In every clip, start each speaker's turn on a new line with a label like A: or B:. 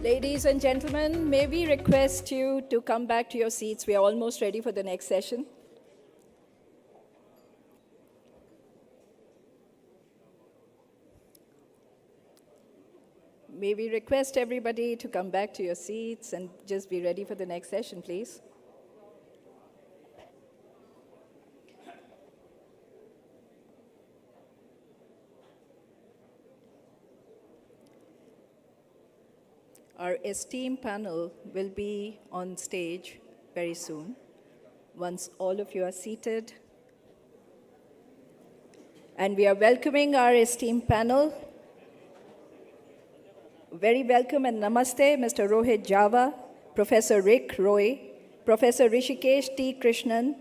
A: Ladies and gentlemen, may we request you to come back to your seats? We are almost ready for the next session. May we request everybody to come back to your seats and just be ready for the next session, please? Our esteemed panel will be on stage very soon. Once all of you are seated. And we are welcoming our esteemed panel. Very welcome and namaste, Mr. Rohit Java, Professor Rick Roy, Professor Rishikesh T. Krishnan,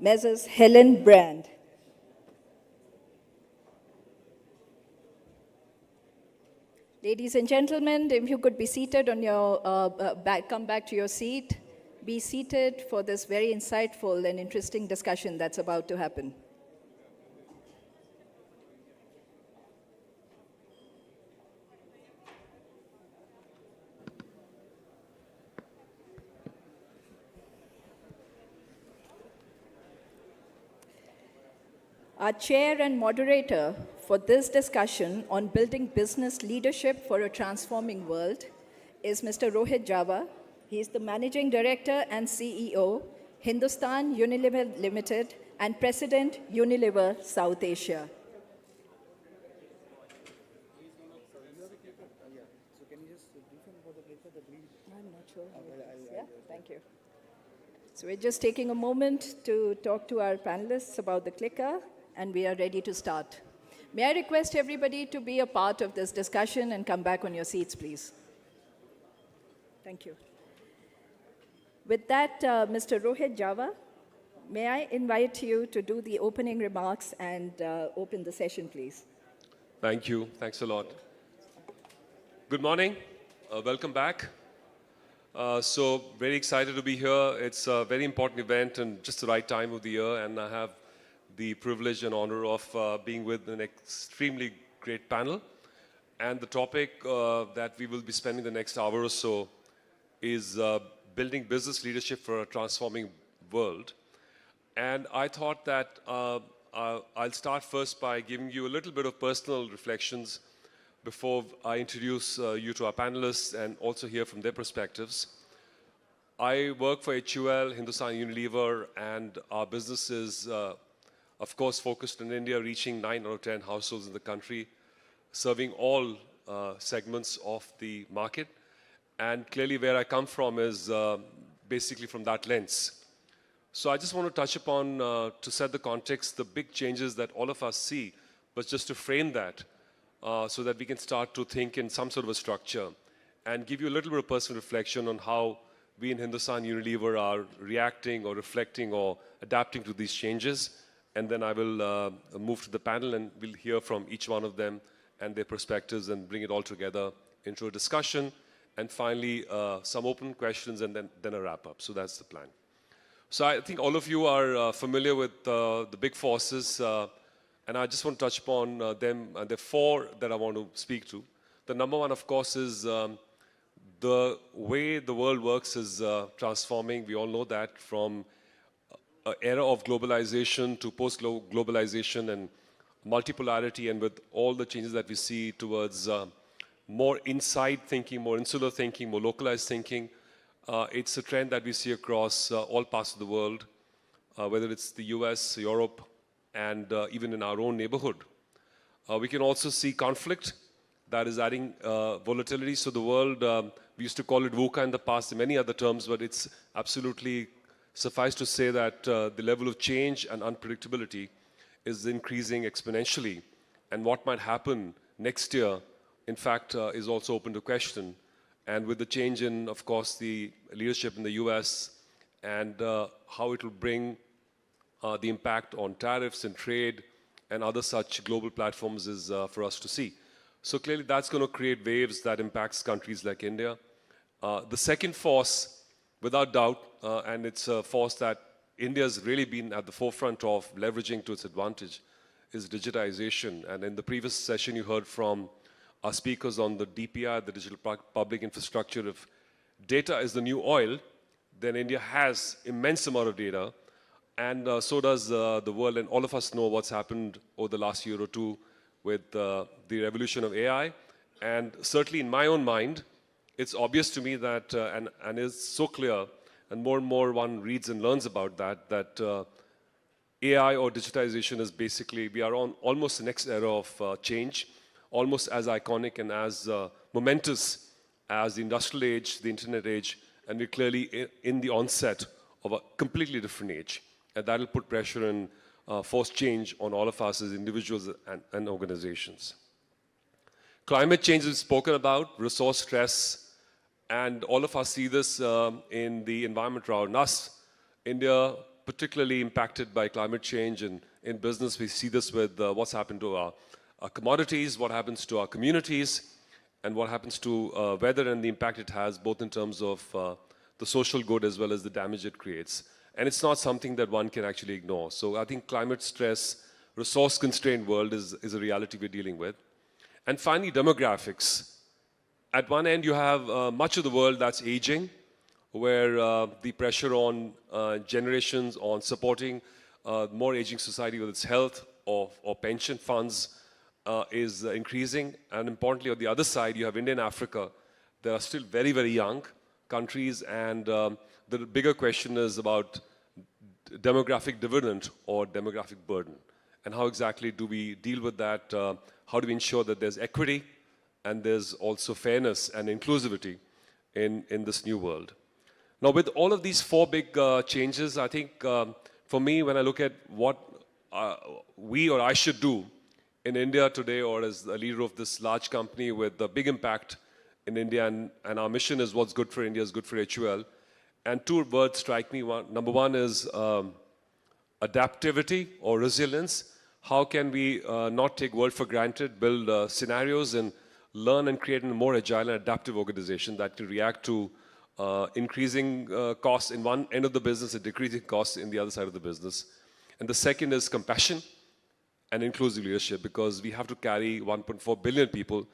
A: Mrs. Helen Brand. Ladies and gentlemen, if you could be seated on your, come back to your seat, be seated for this very insightful and interesting discussion that's about to happen. Our chair and moderator for this discussion on building business leadership for a transforming world is Mr. Rohit Java. He is the Managing Director and CEO, Hindustan Unilever Limited, and President, Unilever South Asia. I'm not sure. Yeah, thank you. So we're just taking a moment to talk to our panelists about the clicker, and we are ready to start. May I request everybody to be a part of this discussion and come back on your seats, please. Thank you. With that, Mr. Rohit Java, may I invite you to do the opening remarks and open the session, please.
B: Thank you. Thanks a lot. Good morning. Welcome back. So very excited to be here. It's a very important event and just the right time of the year, and I have the privilege and honor of being with an extremely great panel. And the topic that we will be spending the next hour or so is building business leadership for a transforming world. And I thought that I'll start first by giving you a little bit of personal reflections before I introduce you to our panelists and also hear from their perspectives. I work for HUL, Hindustan Unilever, and our business is of course, focused in India, reaching 9 out of 10 households in the country, serving all segments of the market. And clearly where I come from is basically from that lens. So I just want to touch upon, to set the context, the big changes that all of us see, but just to frame that so that we can start to think in some sort of a structure and give you a little bit of personal reflection on how we in Hindustan Unilever are reacting or reflecting or adapting to these changes. And then I will move to the panel and we'll hear from each one of them and their perspectives and bring it all together into a discussion. And finally, some open questions and then a wrap up. So that's the plan. So I think all of you are familiar with the big forces. And I just want to touch upon them. And there are four that I want to speak to. The number one, of course, is the way the world works is transforming. We all know that, from an era of globalization to post-globalization and multipolarity, and with all the changes that we see towards more inside thinking, more insular thinking, more localized thinking. It's a trend that we see across all parts of the world, whether it's the US, Europe, and even in our own neighborhood. We can also see conflict that is adding volatility. So the world, we used to call it VUCA in the past, and many other terms, but it's absolutely suffice to say that the level of change and unpredictability is increasing exponentially. And what might happen next year, in fact, is also open to question. And with the change in, of course, the leadership in the US and how it will bring the impact on tariffs and trade and other such global platforms is for us to see. So clearly that's going to create waves that impacts countries like India. The second force, without doubt, and it's a force that India's really been at the forefront of leveraging to its advantage, is digitization. And in the previous session, you heard from our speakers on the DPI, the digital public infrastructure. If data is the new oil, then India has immense amount of data, and so does the world. And all of us know what's happened over the last year or two with the revolution of AI. And certainly in my own mind, it's obvious to me that, and is so clear, and more one reads and learns about that AI or digitization is basically, we are on almost the next era of change, almost as iconic and as momentous as the industrial age, the internet age, and we're clearly in the onset of a completely different age. And that'll put pressure and force change on all of us as individuals and organizations. Climate change is spoken about, resource stress, and all of us see this in the environment around us. India, particularly impacted by climate change, and in business we see this with what's happened to our commodities, what happens to our communities, and what happens to weather and the impact it has both in terms of the social good as well as the damage it creates. And it's not something that one can actually ignore. So I think climate stress, resource-constrained world is a reality we're dealing with. And finally, demographics. At one end, you have much of the world that's aging, where the pressure on generations on supporting more aging society with its health or pension funds is increasing. And importantly, on the other side, you have India and Africa. They are still very, very young countries, and the bigger question is about demographic dividend or demographic burden. And how exactly do we deal with that? How do we ensure that there's equity and there's also fairness and inclusivity in this new world? Now, with all of these four big changes, I think for me, when I look at what we or I should do in India today, or as a leader of this large company with a big impact in India, and our mission is what's good for India is good for HUL. And two words strike me. Number one is adaptivity or resilience. How can we not take world for granted, build scenarios and learn and create a more agile and adaptive organization that can react to increasing costs in one end of the business and decreasing costs in the other side of the business. And the second is compassion and inclusive leadership, because we have to carry 1.4 billion people.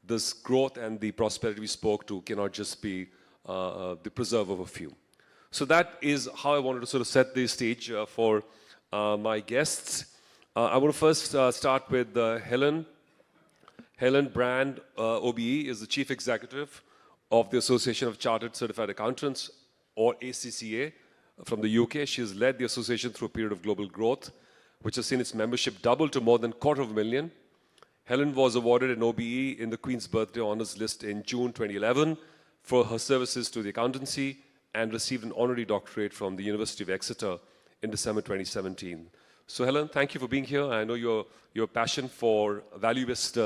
B: This growth and the prosperity we spoke to cannot just be the preserve of a few. So that is how I wanted to sort of set the stage for my guests. I want to first start with Helen. Helen Brand, OBE, is the Chief Executive of the Association of Chartered Certified Accountants, or ACCA, from the UK. She has led the association through a period of global growth, which has seen its membership double to more than 250,000. Helen was awarded an OBE in the Queen's Birthday Honours List in June 2011 for her services to the accountancy, and received an honorary doctorate from the University of Exeter in December 2017. So Helen, thank you for being here. I know your passion for value-based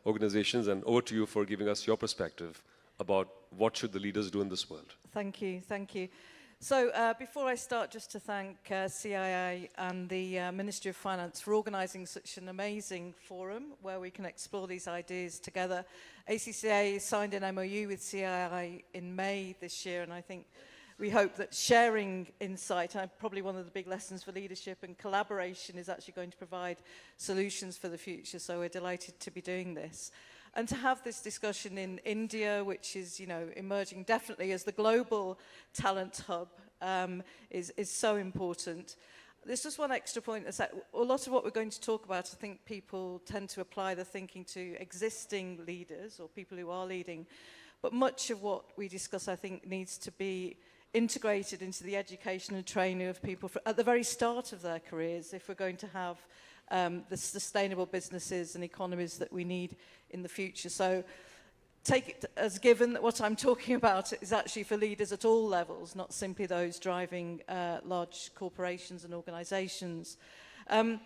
B: organizations, and over to you for giving us your perspective about what should the leaders do in this world.
C: Thank you, thank you. So before I start, just to thank CIA and the Ministry of Finance for organising such an amazing forum where we can explore these ideas together. ACCA signed an MOU with CIA in May this year, and I think we hope that sharing insight, and probably one of the big lessons for leadership and collaboration, is actually going to provide solutions for the future. So we're delighted to be doing this. And to have this discussion in India, which is, you know, emerging definitely as the global talent hub, is so important. There's just one extra point. Is that a lot of what we're going to talk about, I think people tend to apply the thinking to existing leaders or people who are leading. But much of what we discuss, I think, needs to be integrated into the education and training of people at the very start of their careers if we're going to have the sustainable businesses and economies that we need in the future. So take it as given that what I'm talking about is actually for leaders at all levels, not simply those driving large corporations and organizations. I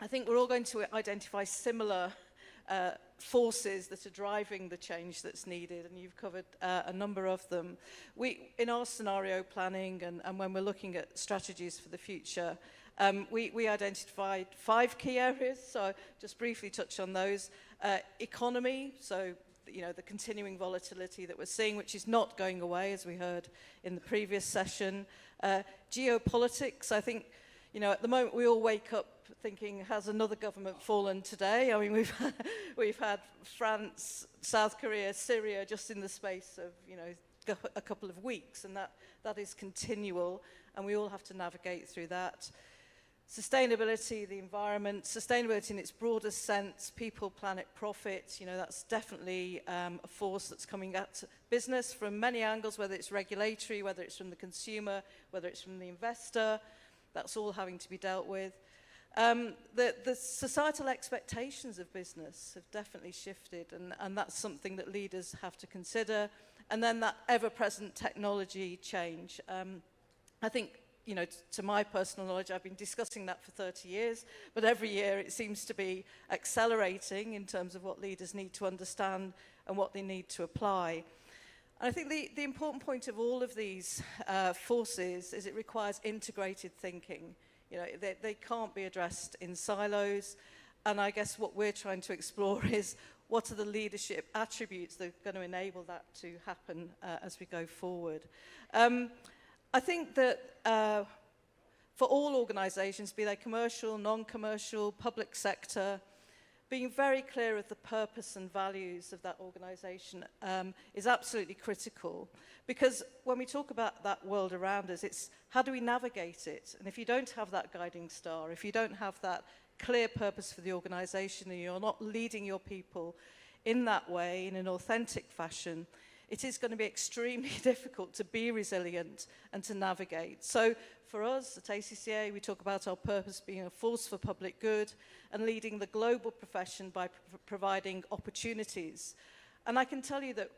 C: think we're all going to identify similar forces that are driving the change that's needed, and you've covered a number of them. In our scenario planning and when we're looking at strategies for the future, we identified 5 key areas, so I'll just briefly touch on those. Economy, so you know, the continuing volatility that we're seeing, which is not going away, as we heard in the previous session. Geopolitics, I think, you know, at the moment we all wake up thinking, has another government fallen today? I mean, we've had France, South Korea, Syria just in the space of, you know, a couple of weeks, and that is continual, and we all have to navigate through that. Sustainability, the environment, sustainability in its broadest sense, people, planet, profit, you know, that's definitely a force that's coming at business from many angles, whether it's regulatory, whether it's from the consumer, whether it's from the investor. That's all having to be dealt with. The societal expectations of business have definitely shifted, and that's something that leaders have to consider. And then that ever-present technology change. I think, you know, to my personal knowledge, I've been discussing that for 30 years, but every year it seems to be accelerating in terms of what leaders need to understand and what they need to apply. And I think the important point of all of these forces is it requires integrated thinking. You know, they can't be addressed in silos, and I guess what we're trying to explore is what are the leadership attributes that are going to enable that to happen as we go forward. I think that for all organisations, be they commercial, non-commercial, public sector, being very clear of the purpose and values of that organisation is absolutely critical. Because when we talk about that world around us, it's how do we navigate it? And if you don't have that guiding star, if you don't have that clear purpose for the organisation, and you're not leading your people in that way, in an authentic fashion, it is going to be extremely difficult to be resilient and to navigate. So for us at ACCA, we talk about our purpose being a force for public good and leading the global profession by providing opportunities. And I can tell you that,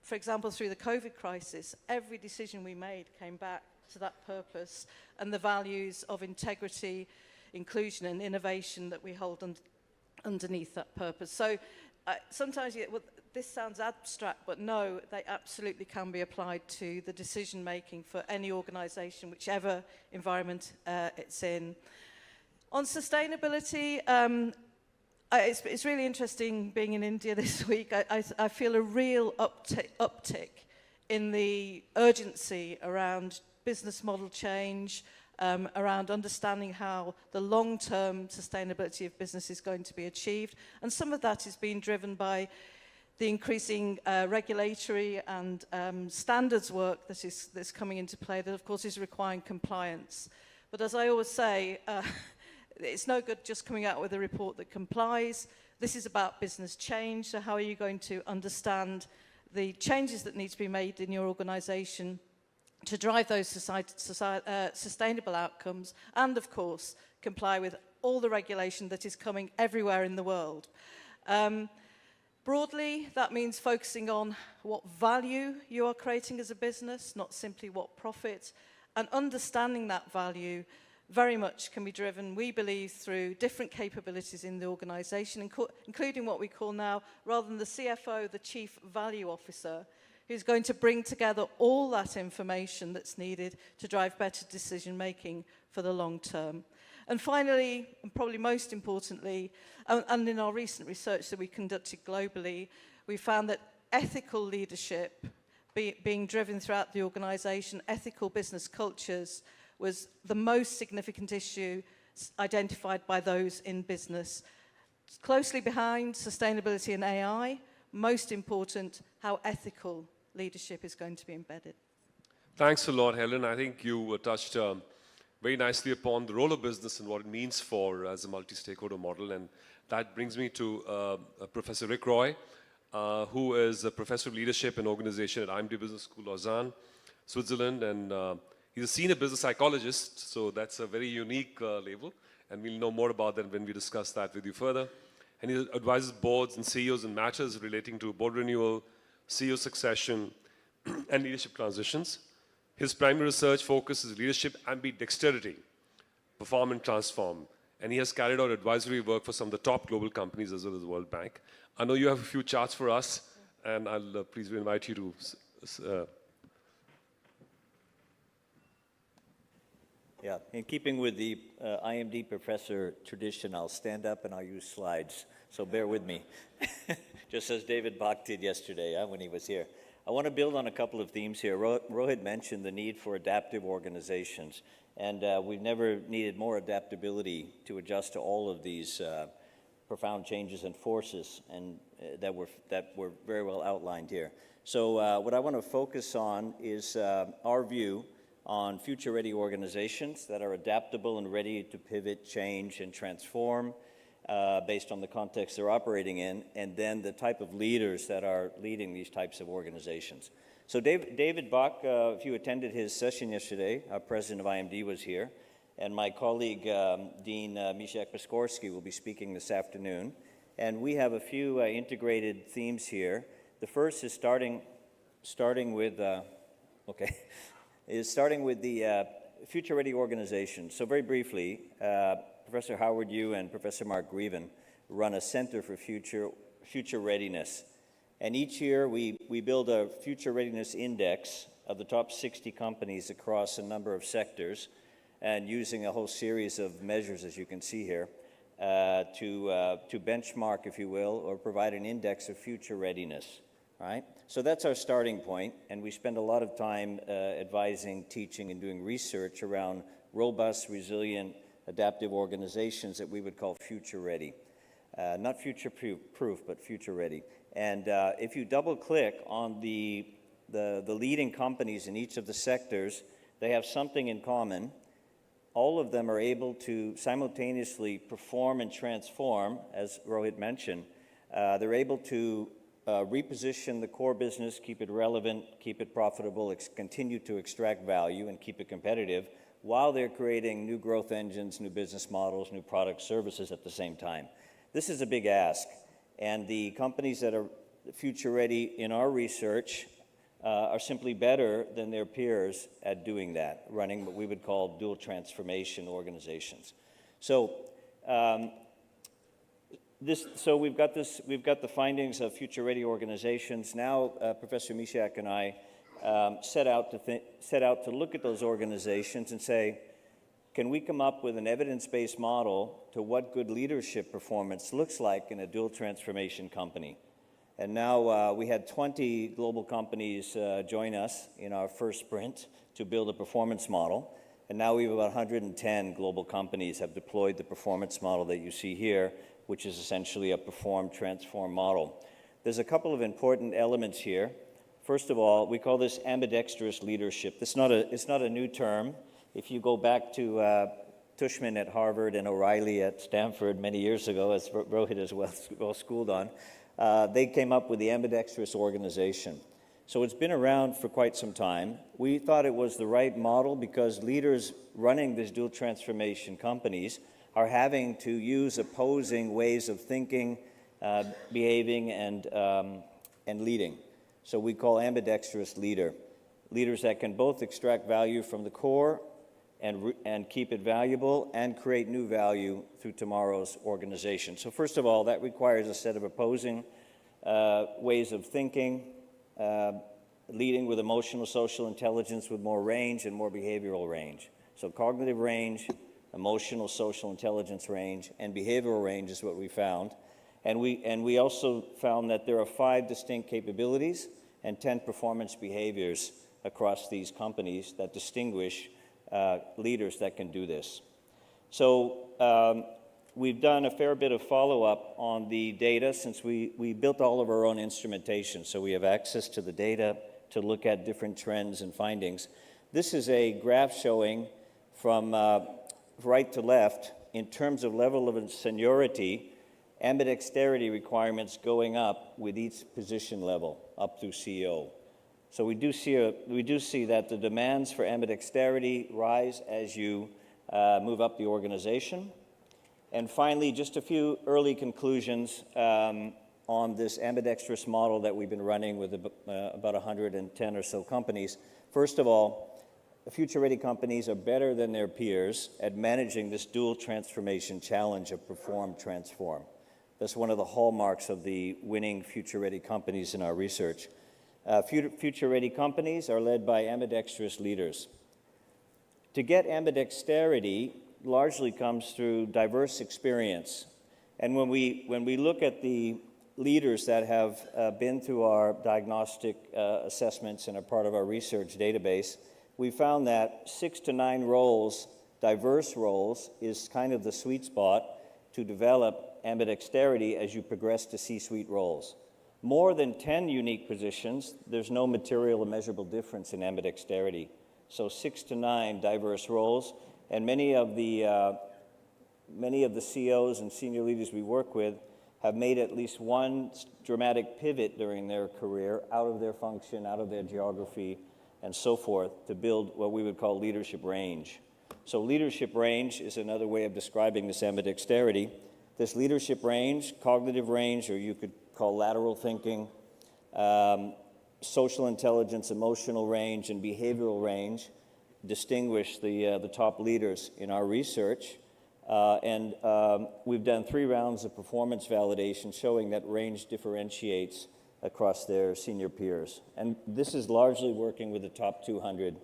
C: for example, through the COVID crisis, every decision we made came back to that purpose and the values of integrity, inclusion and innovation that we hold underneath that purpose. So sometimes this sounds abstract, but no, they absolutely can be applied to the decision making for any organisation, whichever environment it's in. On sustainability, it's really interesting being in India this week. I feel a real uptick in the urgency around business model change, around understanding how the long-term sustainability of business is going to be achieved. And some of that is being driven by the increasing regulatory and standards work that's coming into play that, of course, is requiring compliance. But as I always say, it's no good just coming out with a report that complies. This is about business change. So how are you going to understand the changes that need to be made in your organisation to drive those sustainable outcomes and, of course, comply with all the regulation that is coming everywhere in the world. Broadly, that means focusing on what value you are creating as a business, not simply what profit, and understanding that value very much can be driven, we believe, through different capabilities in the organisation, including what we call now, rather than the CFO, the Chief Value Officer, who's going to bring together all that information that's needed to drive better decision-making for the long term. And finally, and probably most importantly, and in our recent research that we conducted globally, we found that ethical leadership being driven throughout the organisation, ethical business cultures, was the most significant issue identified by those in business. Closely behind sustainability and AI, most important, how ethical leadership is going to be embedded.
B: Thanks a lot, Helen. I think you touched very nicely upon the role of business and what it means for as a multi-stakeholder model. And that brings me to Professor Rick Roy, who is a professor of leadership and organization at IMD Business School, Lausanne, Switzerland. And he's a senior business psychologist, so that's a very unique label. And we'll know more about that when we discuss that with you further. And he advises boards and CEOs in matters relating to board renewal, CEO succession, and leadership transitions. His primary research focuses leadership ambidexterity, perform and transform. And he has carried out advisory work for some of the top global companies as well as the World Bank. I know you have a few charts for us, and I'll please invite you to.
D: Yeah, in keeping with the IMD professor tradition, I'll stand up and I'll use slides. So bear with me, just as David Bach did yesterday when he was here. I want to build on a couple of themes here. Rohit mentioned the need for adaptive organizations. And we've never needed more adaptability to adjust to all of these profound changes and forces and that were very well outlined here. So what I want to focus on is our view on future-ready organizations that are adaptable and ready to pivot, change, and transform based on the context they're operating in, and then the type of leaders that are leading these types of organizations. So David Bach, if you attended his session yesterday, our president of IMD was here, and my colleague, Dean Misiak Piskorski, will be speaking this afternoon. And we have a few integrated themes here. The first is starting with the future-ready organization. So very briefly, Professor Howard Yu and Professor Mark Grieven run a Center for Future Readiness. And each year we build a Future Readiness Index of the top 60 companies across a number of sectors, and using a whole series of measures, as you can see here, to benchmark, if you will, or provide an index of future readiness. Right? So that's our starting point, and we spend a lot of time advising, teaching, and doing research around robust, resilient, adaptive organizations that we would call future-ready. Not future-proof, but future-ready. And if you double-click on the leading companies in each of the sectors, they have something in common. All of them are able to simultaneously perform and transform, as Rohit mentioned. They're able to reposition the core business, keep it relevant, keep it profitable, continue to extract value, and keep it competitive, while they're creating new growth engines, new business models, new product services at the same time. This is a big ask, and the companies that are future-ready in our research are simply better than their peers at doing that, running what we would call dual transformation organizations. So, we've got the findings of future-ready organizations. Now, Professor Misiak and I set out to look at those organizations and say, can we come up with an evidence-based model to what good leadership performance looks like in a dual transformation company? And now we had 20 global companies join us in our first sprint to build a performance model. And now we have about 110 global companies have deployed the performance model that you see here, which is essentially a perform, transform model. There's a couple of important elements here. First of all, we call this ambidextrous leadership. It's not a new term. If you go back to Tushman at Harvard and O'Reilly at Stanford many years ago, as Rohit is well schooled on, they came up with the ambidextrous organization. So it's been around for quite some time. We thought it was the right model because leaders running these dual transformation companies are having to use opposing ways of thinking, behaving, and leading. So we call ambidextrous leaders that can both extract value from the core and keep it valuable and create new value through tomorrow's organization. So first of all, that requires a set of opposing ways of thinking, leading with emotional social intelligence with more range and more behavioral range. So cognitive range, emotional social intelligence range, and behavioral range is what we found. And we also found that there are 5 distinct capabilities and 10 performance behaviors across these companies that distinguish leaders that can do this. So we've done a fair bit of follow-up on the data since we built all of our own instrumentation, so we have access to the data to look at different trends and findings. This is a graph showing from right to left in terms of level of seniority, ambidexterity requirements going up with each position level up through CEO. So we do see that the demands for ambidexterity rise as you move up the organization. And finally, just a few early conclusions on this ambidextrous model that we've been running with about 110 or so companies. First of all, future-ready companies are better than their peers at managing this dual transformation challenge of perform, transform. That's one of the hallmarks of the winning future-ready companies in our research. Future-ready companies are led by ambidextrous leaders. To get ambidexterity largely comes through diverse experience. And when we look at the leaders that have been through our diagnostic assessments and are part of our research database, we found that 6 to 9 roles diverse roles is kind of the sweet spot to develop ambidexterity as you progress to C-suite roles. More than 10 unique positions, there's no material or measurable difference in ambidexterity. So 6 to 9 diverse roles, and many of the CEOs and senior leaders we work with have made at least one dramatic pivot during their career out of their function, out of their geography, and so forth, to build what we would call leadership range. So leadership range is another way of describing this ambidexterity. This leadership range, cognitive range, or you could call lateral thinking, social intelligence, emotional range, and behavioral range distinguish the top leaders in our research. We've done 3 rounds of performance validation showing that range differentiates across their senior peers. And this is largely working with the top 200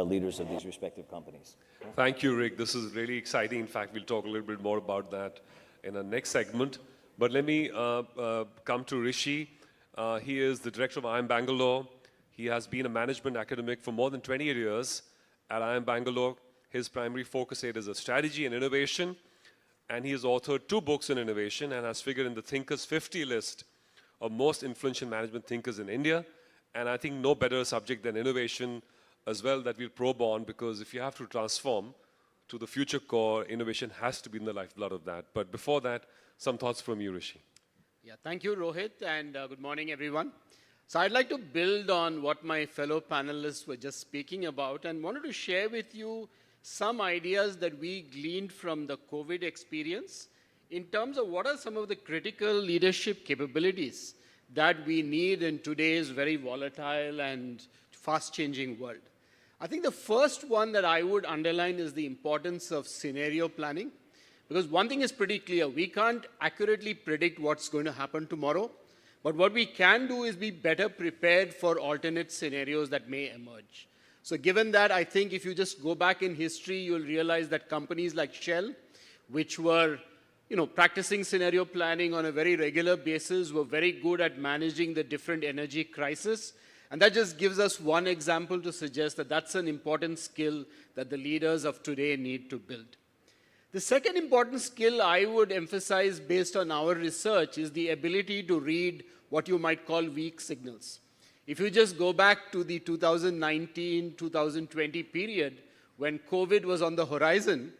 D: leaders of these respective companies.
B: Thank you, Rick. This is really exciting. In fact, we'll talk a little bit more about that in our next segment. But let me come to Rishi. He is the director of IIM Bangalore. He has been a management academic for more than 28 years at IIM Bangalore. His primary focus area is strategy and innovation. And he has authored 2 books in innovation and has figured in the Thinkers 50 list of most influential management thinkers in India. And I think no better subject than innovation as well that we'll probe on, because if you have to transform to the future core, innovation has to be in the lifeblood of that. But before that, some thoughts from you, Rishi.
E: Yeah, thank you, Rohit, and good morning, everyone. So I'd like to build on what my fellow panelists were just speaking about and wanted to share with you some ideas that we gleaned from the COVID experience in terms of what are some of the critical leadership capabilities that we need in today's very volatile and fast-changing world. I think the first one that I would underline is the importance of scenario planning. Because one thing is pretty clear, we can't accurately predict what's going to happen tomorrow, but what we can do is be better prepared for alternate scenarios that may emerge. So given that, I think if you just go back in history, you'll realize that companies like Shell, which were practicing scenario planning on a very regular basis, were very good at managing the different energy crises. And that just gives us one example to suggest that that's an important skill that the leaders of today need to build. The second important skill I would emphasize based on our research is the ability to read what you might call weak signals. If you just go back to the 2019-2020 period when COVID was on the horizon,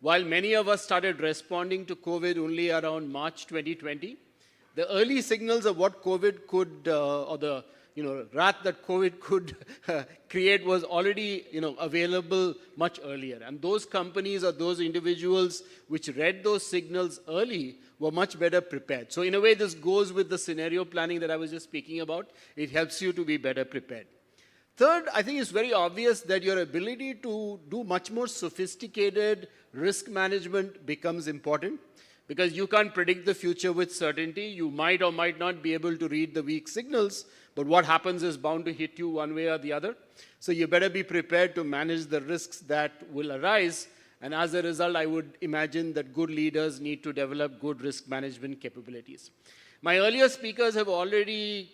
E: while many of us started responding to COVID only around March 2020, the early signals of what COVID could, or the wrath that COVID could create was already, available much earlier. And those companies or those individuals which read those signals early were much better prepared. So in a way, this goes with the scenario planning that I was just speaking about. It helps you to be better prepared. Third, I think it's very obvious that your ability to do much more sophisticated risk management becomes important. Because you can't predict the future with certainty. You might or might not be able to read the weak signals, but what happens is bound to hit you one way or the other. So you better be prepared to manage the risks that will arise. And as a result, I would imagine that good leaders need to develop good risk management capabilities. My earlier speakers have already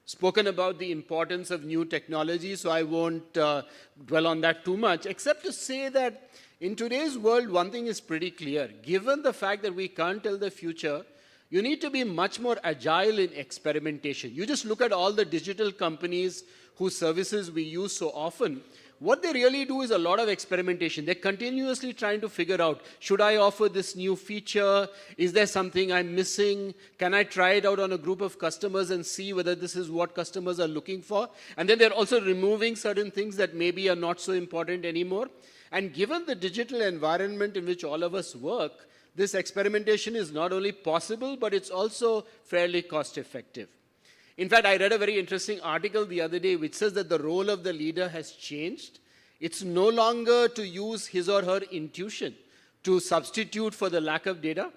E: spoken about the importance of new technology, so I won't dwell on that too much, except to say that in today's world, one thing is pretty clear. Given the fact that we can't tell the future, you need to be much more agile in experimentation. You just look at all the digital companies whose services we use so often. What they really do is a lot of experimentation. They're continuously trying to figure out, should I offer this new feature? Is there something I'm missing? Can I try it out on a group of customers and see whether this is what customers are looking for? And then they're also removing certain things that maybe are not so important anymore. And given the digital environment in which all of us work, this experimentation is not only possible, but it's also fairly cost-effective. In fact, I read a very interesting article the other day which says that the role of the leader has changed. It's no longer to use his or her intuition to substitute for the lack of data,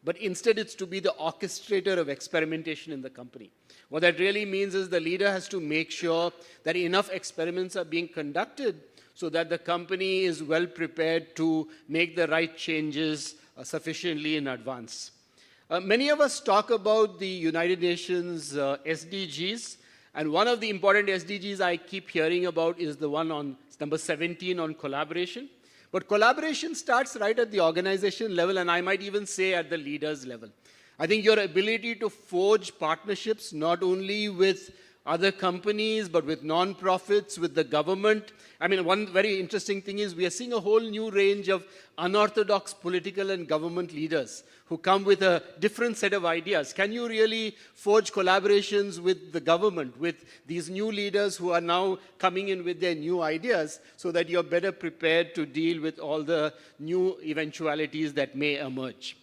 E: but instead it's to be the orchestrator of experimentation in the company. What that really means is the leader has to make sure that enough experiments are being conducted so that the company is well prepared to make the right changes sufficiently in advance. Many of us talk about the United Nations SDGs, and one of the important SDGs I keep hearing about is the one on number 17 on collaboration. But collaboration starts right at the organization level, and I might even say at the leaders level. I think your ability to forge partnerships not only with other companies, but with non-profits, with the government. I mean, one very interesting thing is we are seeing a whole new range of unorthodox political and government leaders who come with a different set of ideas. Can you really forge collaborations with the government, with these new leaders who are now coming in with their new ideas so that you're better prepared to deal with all the new eventualities that may emerge?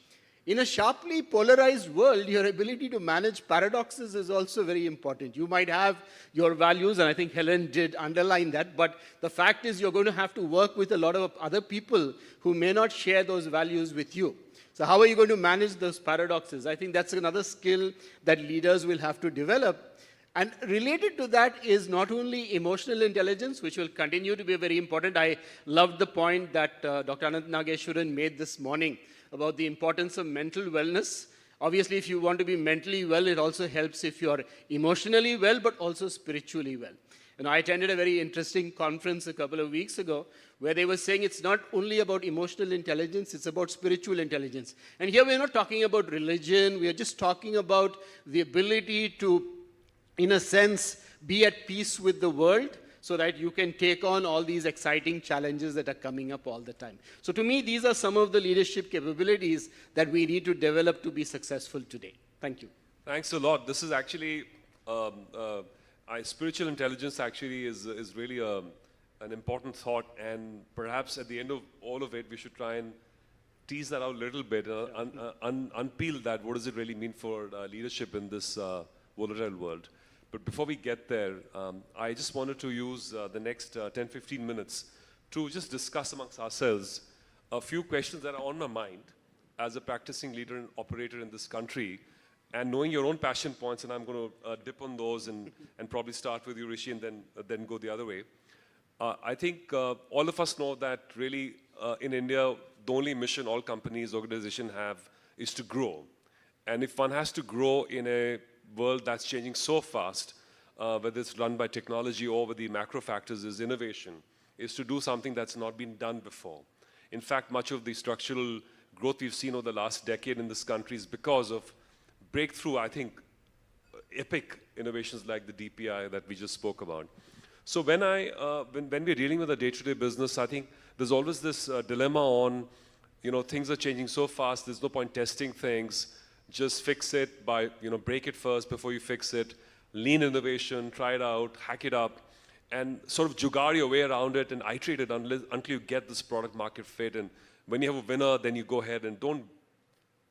E: In a sharply polarized world, your ability to manage paradoxes is also very important. You might have your values, and I think Helen did underline that, but the fact is you're going to have to work with a lot of other people who may not share those values with you. So how are you going to manage those paradoxes? I think that's another skill that leaders will have to develop. And related to that is not only emotional intelligence, which will continue to be very important. I loved the point that Dr. Anant Nageshwaran made this morning about the importance of mental wellness. Obviously, if you want to be mentally well, it also helps if you're emotionally well, but also spiritually well. And I attended a very interesting conference a couple of weeks ago where they were saying it's not only about emotional intelligence, it's about spiritual intelligence. And here we're not talking about religion, we are just talking about the ability to, in a sense, be at peace with the world, so that you can take on all these exciting challenges that are coming up all the time. So to me, these are some of the leadership capabilities that we need to develop to be successful today. Thank you.
B: Thanks a lot. This is actually, spiritual intelligence actually is really an important thought, and perhaps at the end of all of it, we should try and tease that out a little bit, unpeel that. What does it really mean for leadership in this volatile world? But before we get there, I just wanted to use the next 10-15 minutes to just discuss amongst ourselves a few questions that are on my mind as a practicing leader and operator in this country, and knowing your own passion points, and I'm going to dip on those and probably start with you, Rishi, and then go the other way. I think all of us know that really in India, the only mission all companies, organizations have is to grow. And if one has to grow in a world that's changing so fast, whether it's run by technology or with the macro factors, is innovation, is to do something that's not been done before. In fact, much of the structural growth we've seen over the last decade in this country is because of breakthrough, I think, epic innovations like the DPI that we just spoke about. So when we're dealing with a day-to-day business, I think there's always this dilemma on, things are changing so fast, there's no point testing things. Just fix it by, break it first before you fix it. Lean innovation, try it out, hack it up, and sort of jugaad your way around it and iterate it until you get this product market fit. And when you have a winner, then you go ahead and don't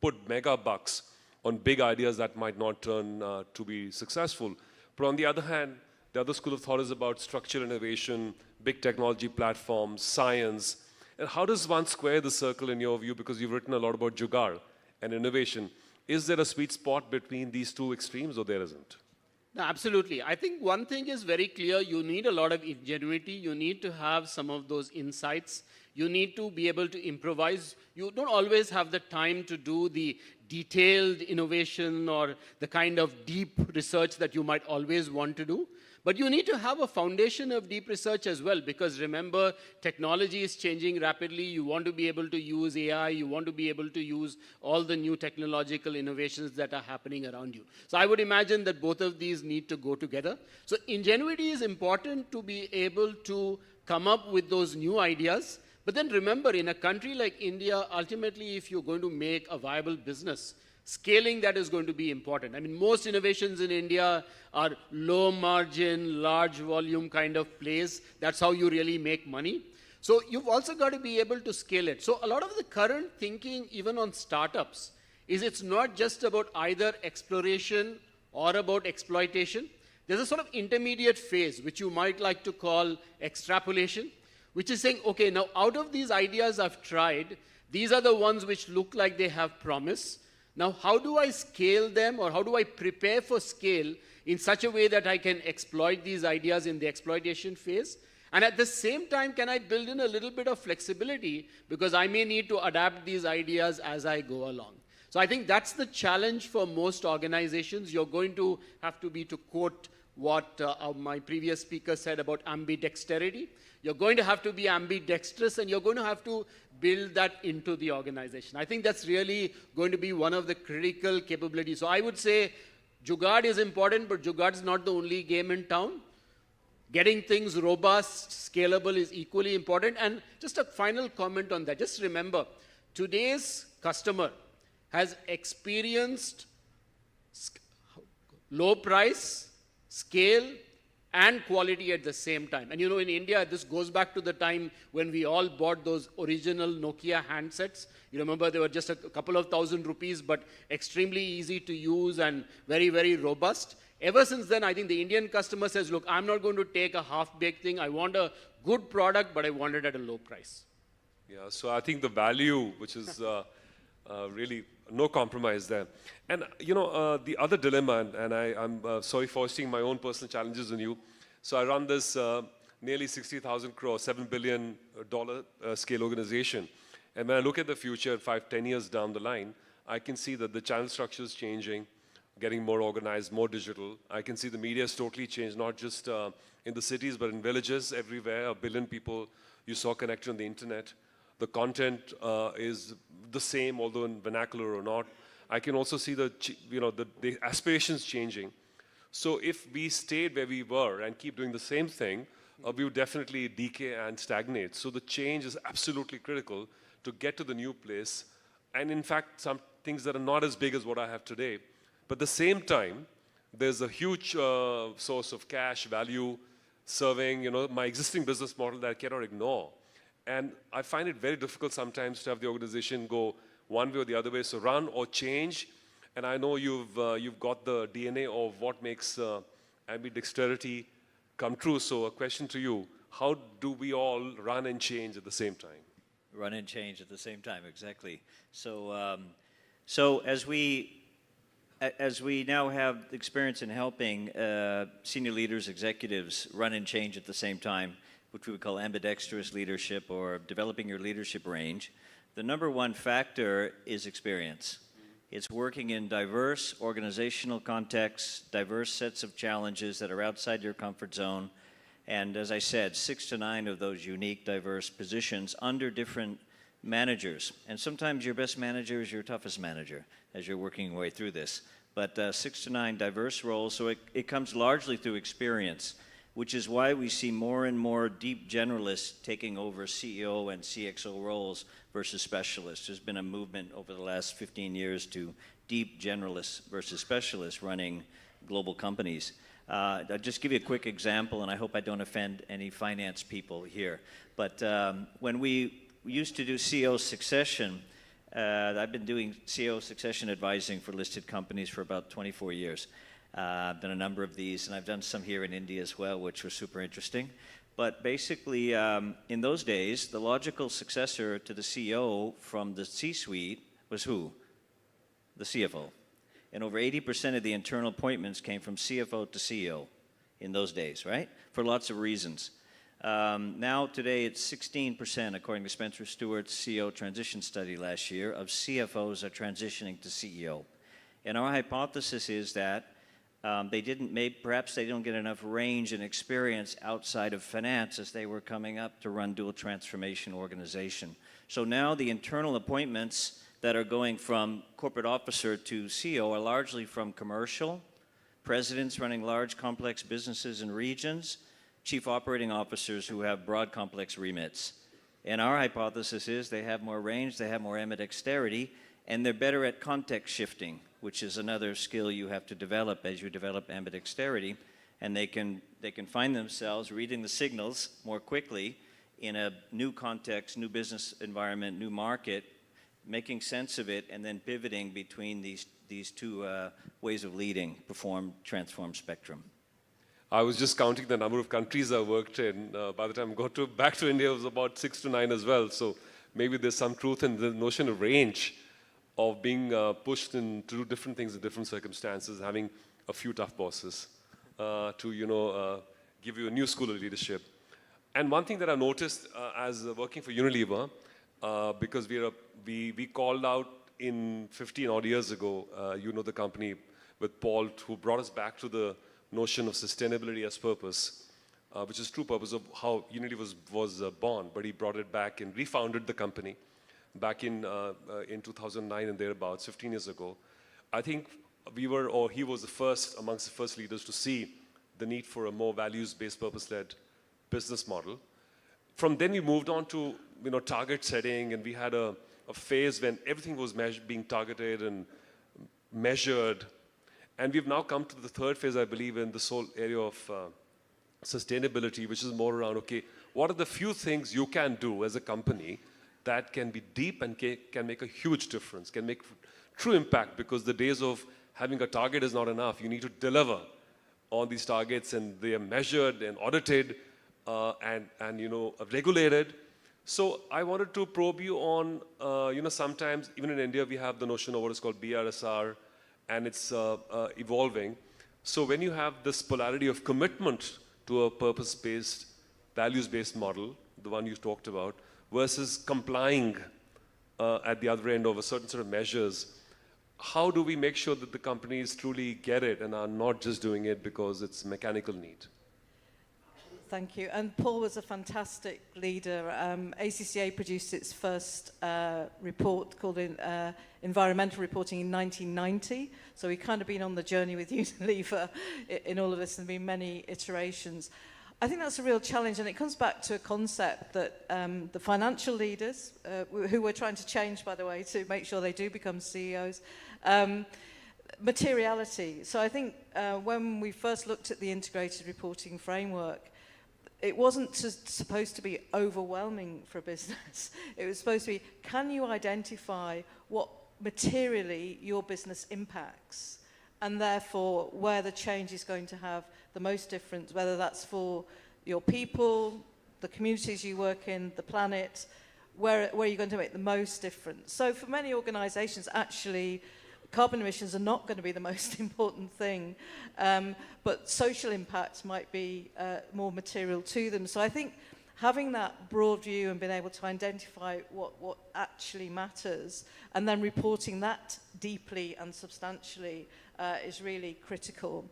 B: put mega bucks on big ideas that might not turn to be successful. But on the other hand, the other school of thought is about structural innovation, big technology platforms, science. And how does one square the circle in your view? Because you've written a lot about jugaad and innovation. Is there a sweet spot between these two extremes, or there isn't?
E: No, absolutely. I think one thing is very clear. You need a lot of ingenuity. You need to have some of those insights. You need to be able to improvise. You don't always have the time to do the detailed innovation or the kind of deep research that you might always want to do. But you need to have a foundation of deep research as well, because remember, technology is changing rapidly. You want to be able to use AI. You want to be able to use all the new technological innovations that are happening around you. So I would imagine that both of these need to go together. So ingenuity is important to be able to come up with those new ideas. But then remember, in a country like India, ultimately, if you're going to make a viable business, scaling that is going to be important. I mean, most innovations in India are low margin, large volume kind of plays. That's how you really make money. So you've also got to be able to scale it. So a lot of the current thinking, even on startups, is it's not just about either exploration or about exploitation. There's a sort of intermediate phase, which you might like to call extrapolation, which is saying, okay, now out of these ideas I've tried, these are the ones which look like they have promise. Now, how do I scale them, or how do I prepare for scale in such a way that I can exploit these ideas in the exploitation phase? And at the same time, can I build in a little bit of flexibility, because I may need to adapt these ideas as I go along. So I think that's the challenge for most organizations. You're going to have to be, to quote what my previous speaker said about ambidexterity. You're going to have to be ambidextrous, and you're going to have to build that into the organization. I think that's really going to be one of the critical capabilities. So I would say Jugaad is important, but Jugaad is not the only game in town. Getting things robust, scalable is equally important. And just a final comment on that. Just remember, today's customer has experienced low price, scale, and quality at the same time. And you know, in India, this goes back to the time when we all bought those original Nokia handsets. You remember they were just a couple of thousand rupees, but extremely easy to use and very, very robust. Ever since then, I think the Indian customer says, look, I'm not going to take a half-baked thing. I want a good product, but I want it at a low price.
B: Yeah, so I think the value, which is really no compromise there. And you know, the other dilemma, and I'm sorry for foisting my own personal challenges on you. So I run this nearly 60,000 crore, $7 billion scale organization. And when I look at the future, 5-10 years down the line, I can see that the channel structure is changing, getting more organized, more digital. I can see the media has totally changed, not just in the cities, but in villages everywhere. 1 billion people you saw connected on the internet. The content is the same, although in vernacular or not. I can also see the aspirations changing. So if we stayed where we were and keep doing the same thing, we would definitely decay and stagnate. So the change is absolutely critical to get to the new place. And in fact, some things that are not as big as what I have today. But at the same time, there's a huge source of cash value serving my existing business model that I cannot ignore. And I find it very difficult sometimes to have the organization go one way or the other way. So run or change. And I know you've got the DNA of what makes ambidexterity come true. So a question to you, how do we all run and change at the same time?
D: Run and change at the same time, exactly. So, so as we now have experience in helping senior leaders, executives run and change at the same time, which we would call ambidextrous leadership or developing your leadership range, the number one factor is experience. It's working in diverse organizational contexts, diverse sets of challenges that are outside your comfort zone, and as I said, 6 to 9 of those unique, diverse positions under different managers. And sometimes your best manager is your toughest manager as you're working your way through this. But 6 to 9 diverse roles, so it comes largely through experience, which is why we see more and more deep generalists taking over CEO and CXO roles versus specialists. There's been a movement over the last 15 years to deep generalists versus specialists running global companies. I'll just give you a quick example, and I hope I don't offend any finance people here. But when we used to do CEO succession, I've been doing CEO succession advising for listed companies for about 24 years. I've done a number of these, and I've done some here in India as well, which were super interesting. But basically, in those days, the logical successor to the CEO from the C-suite was who? The CFO. And over 80% of the internal appointments came from CFO to CEO in those days, right? For lots of reasons. Now, today, it's 16%, according to Spencer Stewart's CEO transition study last year, of CFOs are transitioning to CEO. And our hypothesis is that perhaps they don't get enough range and experience outside of finance as they were coming up to run dual transformation organization. So now the internal appointments that are going from corporate officer to CEO are largely from commercial, presidents running large complex businesses and regions, chief operating officers who have broad complex remits. And our hypothesis is they have more range, they have more ambidexterity, and they're better at context shifting, which is another skill you have to develop as you develop ambidexterity. And they can find themselves reading the signals more quickly in a new context, new business environment, new market, making sense of it, and then pivoting between these two ways of leading, perform, transform spectrum.
B: I was just counting the number of countries I worked in. By the time I got back to India, it was about 6 to 9 as well. So maybe there's some truth in the notion of range, of being pushed in to do different things in different circumstances, having a few tough bosses to give you a new school of leadership. And one thing that I noticed as working for Unilever, because we called out in 15 odd years ago, the company with Paul, who brought us back to the notion of sustainability as purpose, which is true purpose of how Unity was born, but he brought it back and refounded the company back in 2009 and thereabouts, 15 years ago. I think he was the first, amongst the first leaders to see the need for a more values-based, purpose-led business model. From then we moved on to target setting, and we had a phase when everything was being targeted and measured. And we've now come to the third phase, I believe, in this whole area of sustainability, which is more around, okay, what are the few things you can do as a company that can be deep and can make a huge difference, can make true impact, because the days of having a target is not enough. You need to deliver on these targets, and they are measured and audited and regulated. So I wanted to probe you on, sometimes even in India we have the notion of what is called BRSR, and it's evolving. So when you have this polarity of commitment to a purpose-based, values-based model, the one you talked about, versus complying at the other end of a certain sort of measures, how do we make sure that the companies truly get it and are not just doing it because it's mechanical need?
C: Thank you. And Paul was a fantastic leader. ACCA produced its first report called Environmental Reporting in 1990. So we've kind of been on the journey with Unilever in all of this, and been many iterations. I think that's a real challenge, and it comes back to a concept that the financial leaders, who we're trying to change, by the way, to make sure they do become CEOs, materiality. So I think when we first looked at the integrated reporting framework, it wasn't supposed to be overwhelming for a business. It was supposed to be, can you identify what materially your business impacts, and therefore where the change is going to have the most difference, whether that's for your people, the communities you work in, the planet, where you're going to make the most difference. So for many organizations, actually, carbon emissions are not going to be the most important thing, but social impact might be more material to them. So I think having that broad view and being able to identify what actually matters, and then reporting that deeply and substantially is really critical.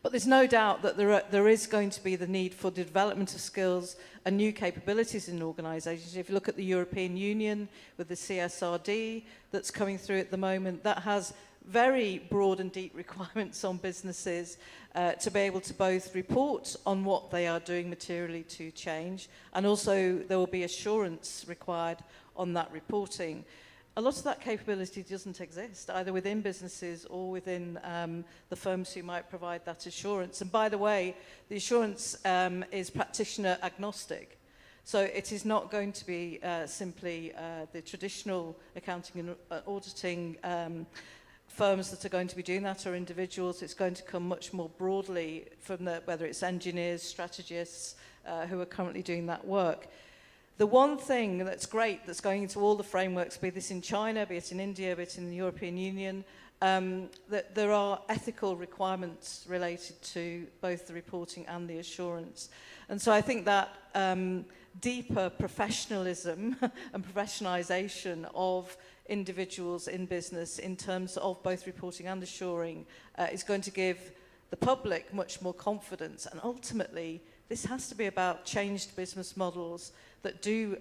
C: But there's no doubt that there is going to be the need for the development of skills and new capabilities in organisations. If you look at the European Union with the CSRD that's coming through at the moment, that has very broad and deep requirements on businesses to be able to both report on what they are doing materially to change, and also there will be assurance required on that reporting. A lot of that capability doesn't exist, either within businesses or within the firms who might provide that assurance. And by the way, the assurance is practitioner agnostic. So it is not going to be simply the traditional accounting and auditing firms that are going to be doing that, or individuals. It's going to come much more broadly from whether it's engineers, strategists who are currently doing that work. The one thing that's great that's going into all the frameworks, be this in China, be it in India, be it in the European Union, that there are ethical requirements related to both the reporting and the assurance. And so I think that deeper professionalism and professionalisation of individuals in business in terms of both reporting and assuring is going to give the public much more confidence. And ultimately, this has to be about changed business models that do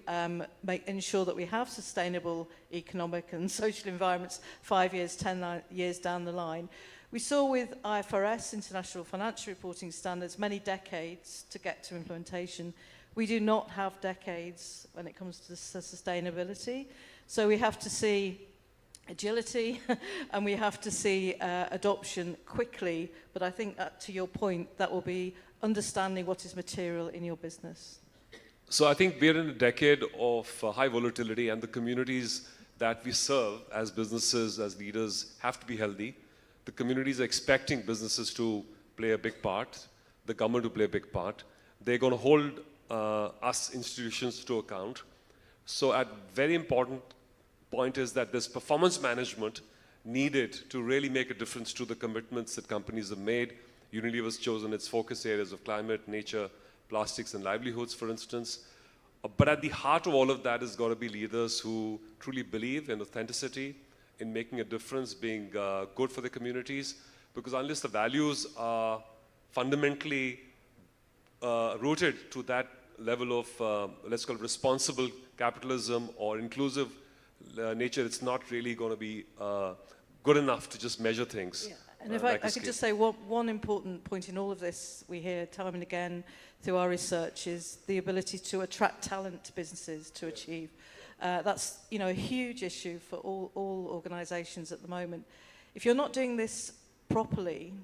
C: ensure that we have sustainable economic and social environments 5 years, 10 years down the line. We saw with IFRS, International Financial Reporting Standards, many decades to get to implementation. We do not have decades when it comes to sustainability. So we have to see agility and we have to see adoption quickly. But I think that, to your point, that will be understanding what is material in your business.
B: So I think we're in a decade of high volatility, and the communities that we serve as businesses, as leaders, have to be healthy. The communities are expecting businesses to play a big part, the government to play a big part. They're going to hold us institutions to account. So a very important point is that there's performance management needed to really make a difference to the commitments that companies have made. Unilever has chosen its focus areas of climate, nature, plastics, and livelihoods, for instance. But at the heart of all of that has got to be leaders who truly believe in authenticity, in making a difference, being good for the communities. Because unless the values are fundamentally rooted to that level of, let's call it responsible capitalism or inclusive nature, it's not really going to be good enough to just measure things.
C: Yeah. And if
B: like
C: I
B: a
C: could
B: scale.
C: just say one important point in all of this we hear time and again through our research is the ability to attract talent to businesses to achieve. That's a huge issue for all organisations at the moment. If you're not doing this properly,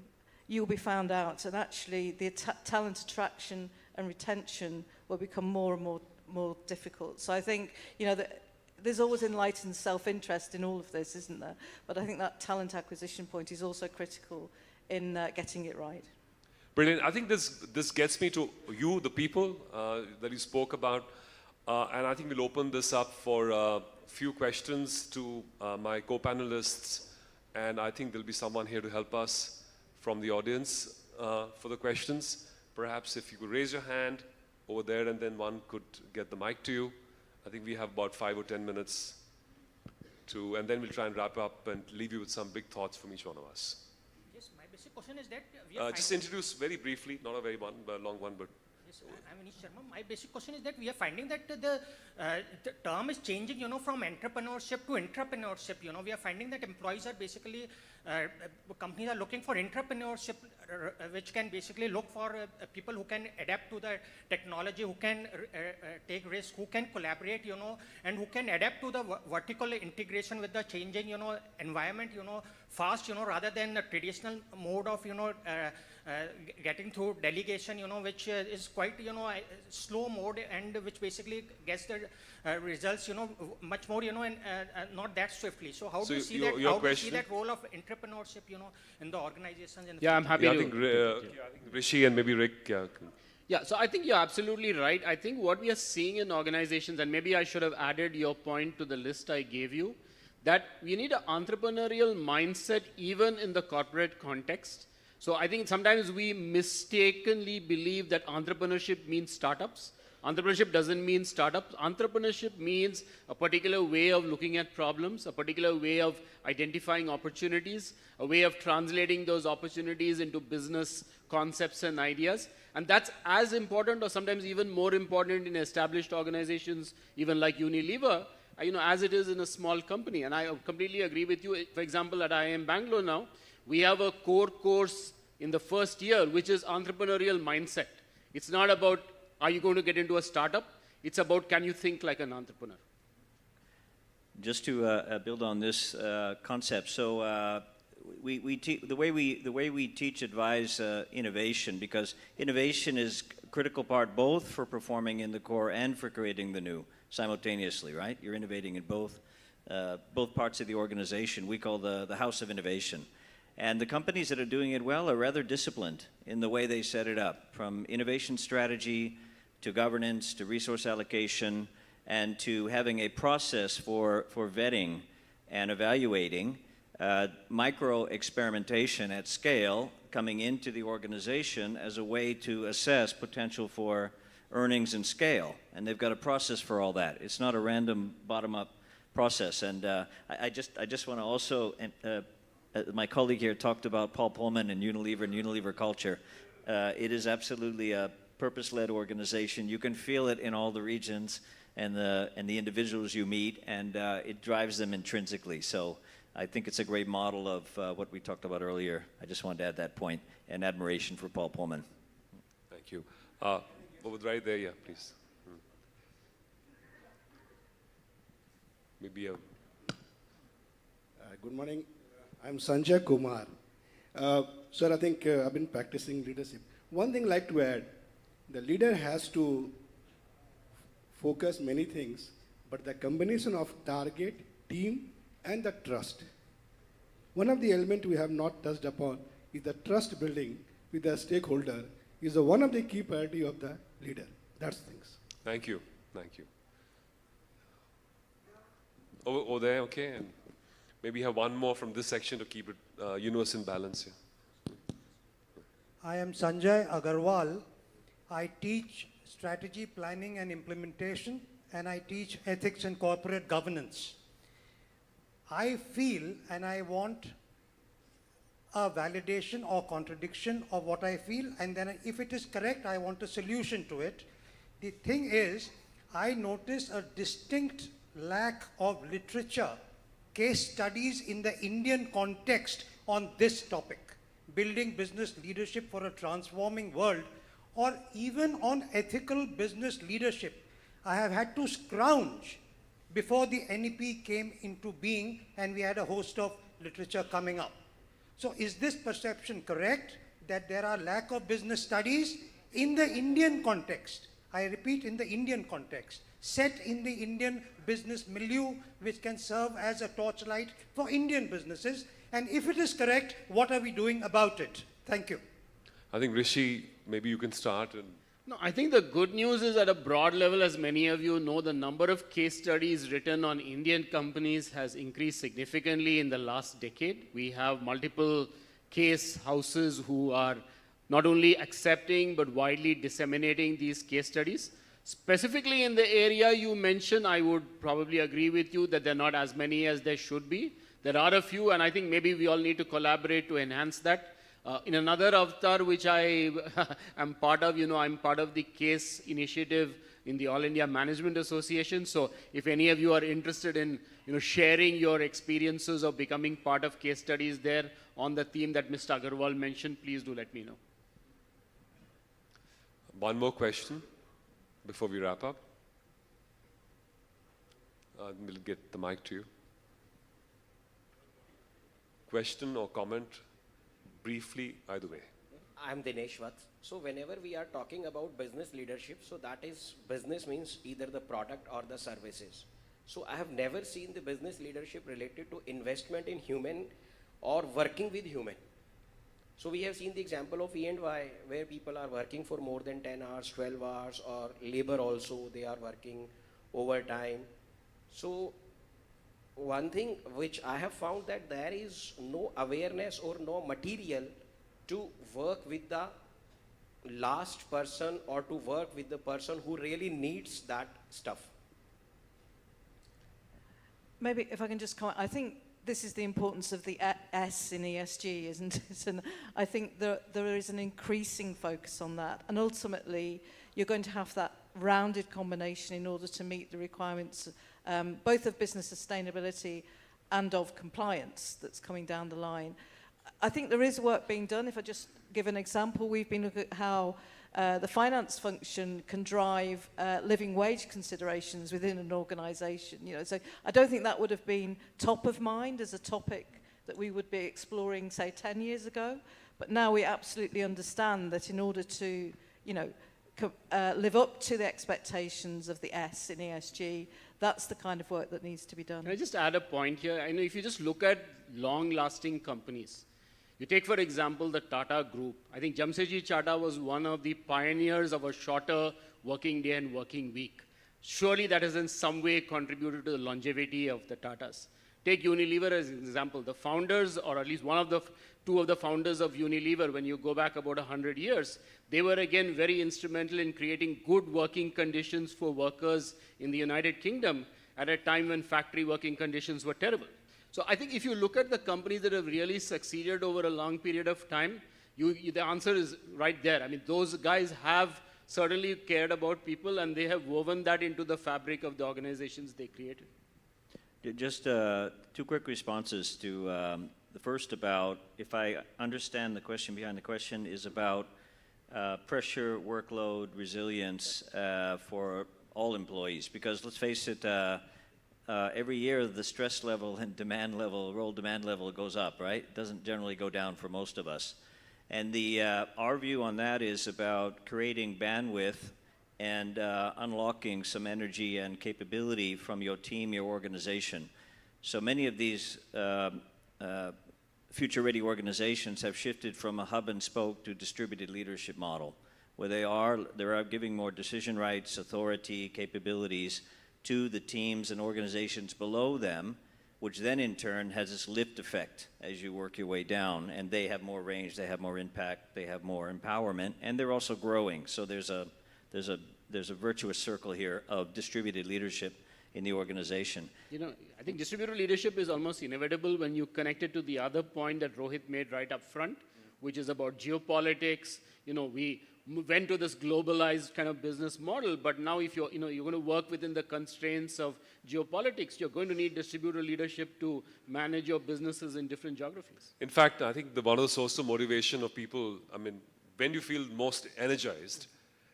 C: you'll be found out, and actually the talent attraction and retention will become more and more difficult. So I think that there's always enlightened self-interest in all of this, isn't there? But I think that talent acquisition point is also critical in getting it right.
B: Brilliant. I think this gets me to you, the people that you spoke about, and I think we'll open this up for a few questions to my co-panelists, and I think there'll be someone here to help us from the audience for the questions. Perhaps if you could raise your hand over there, and then one could get the mic to you. I think we have about 5 or 10 minutes and then we'll try and wrap up and leave you with some big thoughts from each one of us.
F: Yes, my basic question is that we are
B: Just introduce very briefly, not a very long one, but
F: Yes, I'm Anish Sharma. My basic question is that we are finding that the term is changing, from entrepreneurship to intrapreneurship. We are finding that employees are basically, companies are looking for entrepreneurship, which can basically look for people who can adapt to the technology, who can take risks, who can collaborate, and who can adapt to the vertical integration with the changing, environment, fast, rather than the traditional mode of, getting through delegation, which is quite, slow mode and which basically gets the results, much more, and not that swiftly. So how do you see that? How do you see that role of entrepreneurship, in the organizations? In the
E: Yeah, I'm
F: future?
E: happy
B: yeah, I
E: to.
B: think Rishi and maybe Rick.
E: Yeah, so I think you're absolutely right. I think what we are seeing in organizations, and maybe I should have added your point to the list I gave you, that we need an entrepreneurial mindset even in the corporate context. So I think sometimes we mistakenly believe that entrepreneurship means startups. Entrepreneurship doesn't mean startups. Entrepreneurship means a particular way of looking at problems, a particular way of identifying opportunities, a way of translating those opportunities into business concepts and ideas. And that's as important or sometimes even more important in established organizations, even like Unilever, as it is in a small company. And I completely agree with you. For example, at IIM Bangalore now, we have a core course in the first year, which is entrepreneurial mindset. It's not about, are you going to get into a startup? It's about, can you think like an entrepreneur?
D: Just to build on this concept, so the way we teach, advise innovation, because innovation is a critical part both for performing in the core and for creating the new simultaneously, right? You're innovating in both parts of the organization. We call the house of innovation. And the companies that are doing it well are rather disciplined in the way they set it up, from innovation strategy to governance to resource allocation and to having a process for vetting and evaluating micro experimentation at scale coming into the organization as a way to assess potential for earnings and scale. And they've got a process for all that. It's not a random bottom-up process. And I just want to also my colleague here talked about Paul Polman and Unilever culture. It is absolutely a purpose-led organization. You can feel it in all the regions and the individuals you meet, and it drives them intrinsically. So I think it's a great model of what we talked about earlier. I just wanted to add that point, and admiration for Paul Polman.
B: Thank you. Over right there, yeah, please. Maybe a...
G: Good morning. I'm Sanjay Kumar. Sir, I think I've been practicing leadership. One thing I'd like to add, the leader has to focus many things, but the combination of target, team, and the trust. One of the elements we have not touched upon is the trust building with the stakeholder is one of the key priority of the leader. That's things.
B: Thank you. Thank you. Over there, okay. And maybe have one more from this section to keep it universe in balance here.
H: I am Sanjay Agarwal. I teach strategy planning and implementation, and I teach ethics and corporate governance. I feel, and I want a validation or contradiction of what I feel, and then if it is correct, I want a solution to it. The thing is, I notice a distinct lack of literature, case studies in the Indian context on this topic, building business leadership for a transforming world, or even on ethical business leadership. I have had to scrounge before the NEP came into being and we had a host of literature coming up. So is this perception correct, that there are lack of business studies in the Indian context? I repeat, in the Indian context, set in the Indian business milieu, which can serve as a torchlight for Indian businesses. And if it is correct, what are we doing about it? Thank you.
B: I think Rishi, maybe you can start. And
E: No, I think the good news is at a broad level, as many of you know, the number of case studies written on Indian companies has increased significantly in the last decade. We have multiple case houses who are not only accepting but widely disseminating these case studies. Specifically in the area you mentioned, I would probably agree with you that there are not as many as there should be. There are a few, and I think maybe we all need to collaborate to enhance that. In another avatar which I am part of, I'm part of the case initiative in the All India Management Association. So if any of you are interested in sharing your experiences of becoming part of case studies there on the theme that Mr. Agarwal mentioned, please do let me know.
B: one more question before we wrap up. We'll get the mic to you. Question or comment? Briefly, either way.
I: I'm Dinesh Vath. So whenever we are talking about business leadership, so that is, business means either the product or the services. So I have never seen the business leadership related to investment in human or working with human. So we have seen the example of E&Y, where people are working for more than 10 hours, 12 hours, or labor also, they are working overtime. So one thing which I have found, that there is no awareness or no material to work with the last person or to work with the person who really needs that stuff.
C: Maybe if I can just comment, I think this is the importance of the S in ESG, isn't it? And I think there is an increasing focus on that. And ultimately, you're going to have that rounded combination in order to meet the requirements both of business sustainability and of compliance that's coming down the line. I think there is work being done. If I just give an example, we've been looking at how the finance function can drive living wage considerations within an organisation. So I don't think that would have been top of mind as a topic that we would be exploring, say, 10 years ago. But now we absolutely understand that in order to, live up to the expectations of the S in ESG, that's the kind of work that needs to be done.
E: Can I just add a point here? I know if you just look at long-lasting companies, you take, for example, the Tata Group. I think Jamsetji Tata was one of the pioneers of a shorter working day and working week. Surely that has in some way contributed to the longevity of the Tatas. Take Unilever as an example. The founders, or at least two of the founders of Unilever, when you go back about 100 years, they were again very instrumental in creating good working conditions for workers in the United Kingdom at a time when factory working conditions were terrible. So I think if you look at the companies that have really succeeded over a long period of time, the answer is right there. I mean, those guys have certainly cared about people, and they have woven that into the fabric of the organizations they created.
D: Just two quick responses to the first about, if I understand the question behind the question, is about pressure, workload, resilience for all employees. Because let's face it, every year the stress level and demand level, role demand level goes up, right? It doesn't generally go down for most of us. And our view on that is about creating bandwidth and unlocking some energy and capability from your team, your organization. So many of these future-ready organizations have shifted from a hub and spoke to distributed leadership model, where they are giving more decision rights, authority, capabilities to the teams and organizations below them, which then in turn has this lift effect as you work your way down, and they have more range, they have more impact, they have more empowerment, and they're also growing. So there's a virtuous circle here of distributed leadership. in the organization.
E: You know, I think distributed leadership is almost inevitable when you connect it to the other point that Rohit made right up front, which is about geopolitics. You know, we went to this globalized kind of business model, but now if you're going to work within the constraints of geopolitics, you're going to need distributed leadership to manage your businesses in different geographies.
B: In fact, I think one of the sources of motivation of people, I mean, when you feel most energized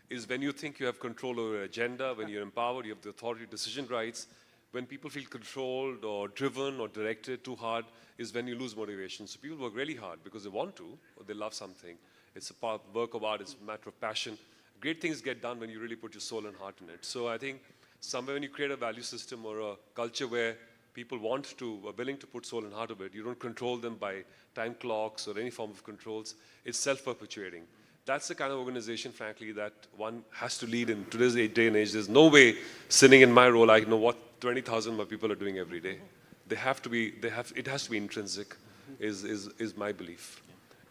B: is when you think you have control over your agenda, when you're empowered, you have the authority, decision rights. When people feel controlled or driven or directed too hard is when you lose motivation. So people work really hard because they want to or they love something. It's a work of art, it's a matter of passion. Great things get done when you really put your soul and heart in it. So I think somewhere when you create a value system or a culture where people want to, are willing to put soul and heart of it, you don't control them by time clocks or any form of controls. It's self-perpetuating. That's the kind of organization, frankly, that one has to lead in today's day and age. There's no way sitting in my role, I know what 20,000 more people are doing every day. They have to be, it has to be intrinsic, is my belief.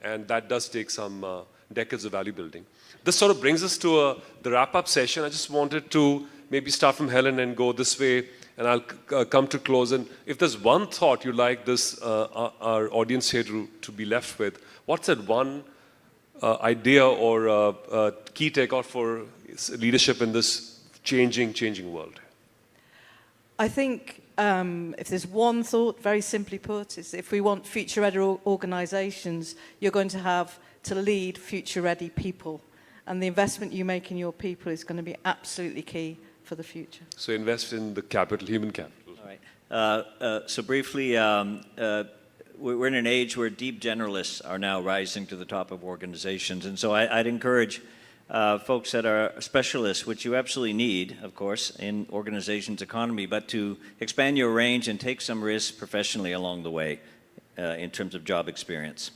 B: And that does take some decades of value building. This sort of brings us to the wrap-up session. I just wanted to maybe start from Helen and go this way, and I'll come to close. And if there's one thought you'd like our audience here to be left with, what's that one idea or key takeout for leadership in this changing world?
C: I think if there's one thought, very simply put, is if we want future-ready organisations, you're going to have to lead future-ready people. And the investment you make in your people is going to be absolutely key for the future.
B: So invest in the capital, human capital.
D: All right. So briefly, we're in an age where deep generalists are now rising to the top of organizations. And so I'd encourage folks that are specialists, which you absolutely need, of course, in organizations' economy, but to expand your range and take some risks professionally along the way in terms of job experience.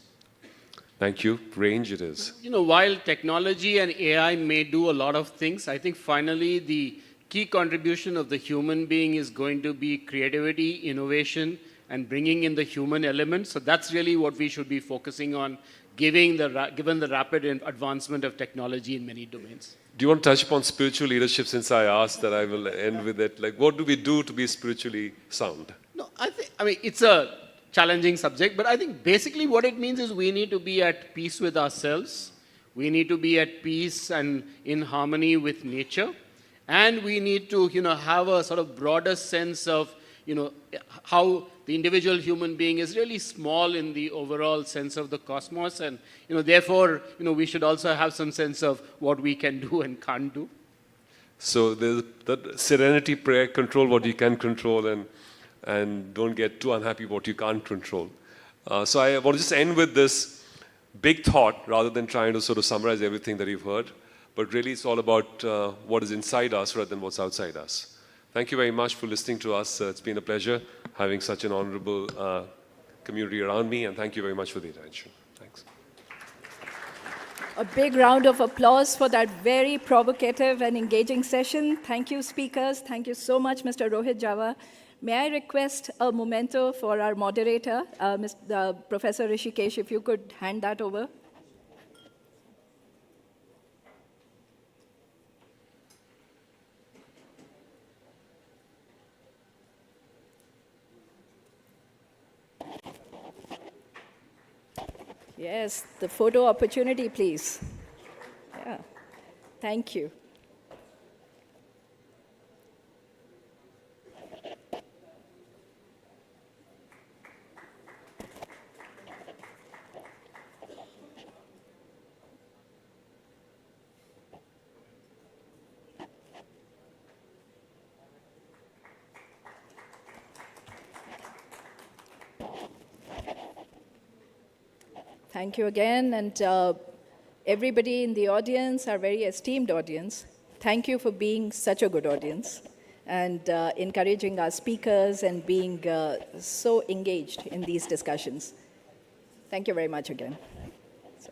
B: Thank you. Range it is.
E: You know, while technology and AI may do a lot of things, I think finally the key contribution of the human being is going to be creativity, innovation, and bringing in the human element. So that's really what we should be focusing on, given the rapid advancement of technology in many domains.
B: Do you want to touch upon spiritual leadership, since I asked that? I will end with it. Like, what do we do to be spiritually sound?
E: No, I mean, it's a challenging subject, but I think basically what it means is we need to be at peace with ourselves. We need to be at peace and in harmony with nature. And we need to, have a sort of broader sense of, how the individual human being is really small in the overall sense of the cosmos. And, therefore, we should also have some sense of what we can do and can't do.
B: So there's that serenity prayer, control what you can control and don't get too unhappy what you can't control. So I want to just end with this big thought rather than trying to sort of summarize everything that you've heard. But really it's all about what is inside us rather than what's outside us. Thank you very much for listening to us. It's been a pleasure having such an honorable community around me, and thank you very much for the attention. Thanks.
A: A big round of applause for that very provocative and engaging session. Thank you, speakers. Thank you so much, Mr. Rohit Java. May I request a memento for our moderator, Professor Rishikesh, if you could hand that over. Yes, the photo opportunity, please. Yeah, thank you. Thank you again, and everybody in the audience, our very esteemed audience, thank you for being such a good audience and encouraging our speakers and being so engaged in these discussions. Thank you very much again. So.